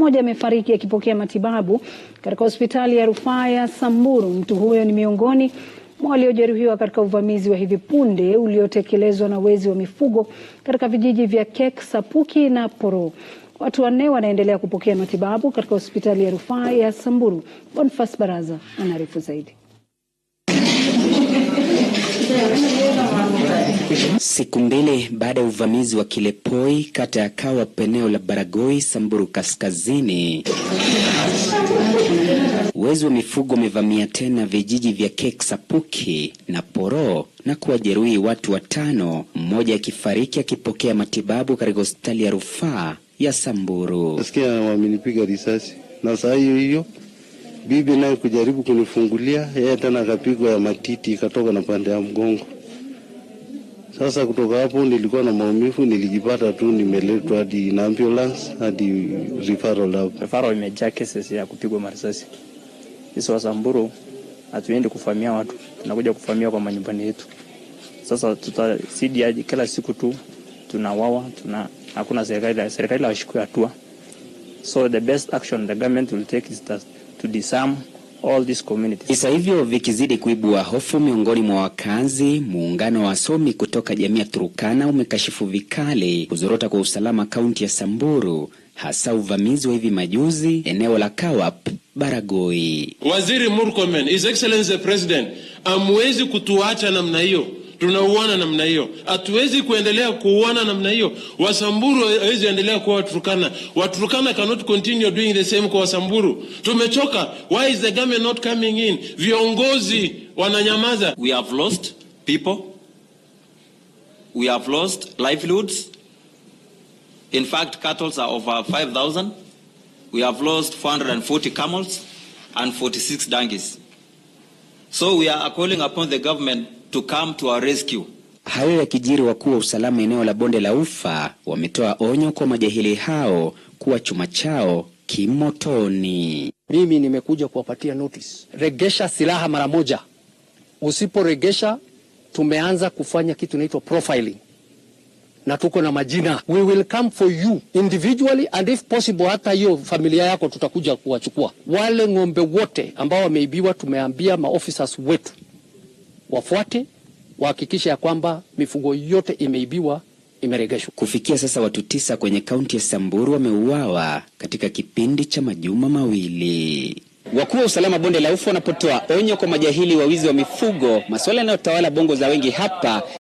mmoja amefariki akipokea matibabu katika hospitali ya rufaa ya Samburu. Mtu huyo ni miongoni mwa waliojeruhiwa katika uvamizi wa hivi punde uliotekelezwa na wezi wa mifugo katika vijiji vya Kek, Sapuki na Poro. Watu wanne wanaendelea kupokea matibabu katika hospitali ya rufaa ya Samburu. Boniface Baraza anaarifu zaidi. Siku mbili baada ya uvamizi wa Kilepoi, kata ya Kawap, eneo la Baragoi, Samburu Kaskazini, wezi wa mifugo wamevamia tena vijiji vya Kek, Sapuki na Poro na kuwajeruhi watu 5, mmoja akifariki akipokea matibabu katika hospitali ya rufaa ya Samburu. Nasikia wamenipiga risasi na saa hiyo bibi naye kujaribu kunifungulia, yeye tena akapigwa ya matiti ikatoka na pande ya mgongo. Sasa kutoka hapo nilikuwa na maumivu, nilijipata tu nimeletwa hadi na ambulance hadi referral lab. Referral imejaa cases ya kupigwa marisasi. Sisi wa Samburu hatuendi kufamia watu, tunakuja kufamia kwa manyumbani yetu. Sasa tutazidi hadi kila siku tu tunawawa, hakuna serikali hashikui hatua. So the best action the government will take is to disarm all these communities. Visa hivyo vikizidi kuibua hofu miongoni mwa wakazi, muungano wa wasomi kutoka jamii ya Turkana umekashifu vikali kuzorota kwa usalama kaunti ya Samburu, hasa uvamizi wa hivi majuzi eneo la Kawap, Baragoi. Waziri Murkomen, His Excellency the President, amwezi kutuacha namna hiyo. Tunauana namna hiyo. Hatuwezi kuendelea kuuana namna hiyo. Wasamburu hawezi endelea kuwa Waturkana. Waturkana cannot continue doing the same kwa Wasamburu. Tumechoka. Why is the government not coming in? Viongozi wananyamaza. We have lost people. We have lost livelihoods. In fact, cattle are over 5,000. We have lost 440 camels and 46 donkeys. So we are calling upon the government to come to our rescue. Hayo yakijiri, wakuu wa usalama eneo la Bonde la Ufa wametoa onyo kwa majahili hao kuwa chuma chao kimotoni. Mimi nimekuja kuwapatia notice. Regesha silaha mara moja. Usiporegesha, tumeanza kufanya kitu inaitwa profiling. Na tuko na majina. We will come for you individually and if possible hata hiyo familia yako tutakuja kuwachukua. Wale ng'ombe wote ambao wameibiwa tumeambia maofficers wetu wafuate, wahakikisha ya kwamba mifugo yote imeibiwa imeregeshwa. Kufikia sasa watu 9 kwenye kaunti ya Samburu wameuawa katika kipindi cha majuma mawili. Wakuu wa usalama Bonde la Ufa wanapotoa onyo kwa majahili wa wizi wa mifugo, masuala yanayotawala bongo za wengi hapa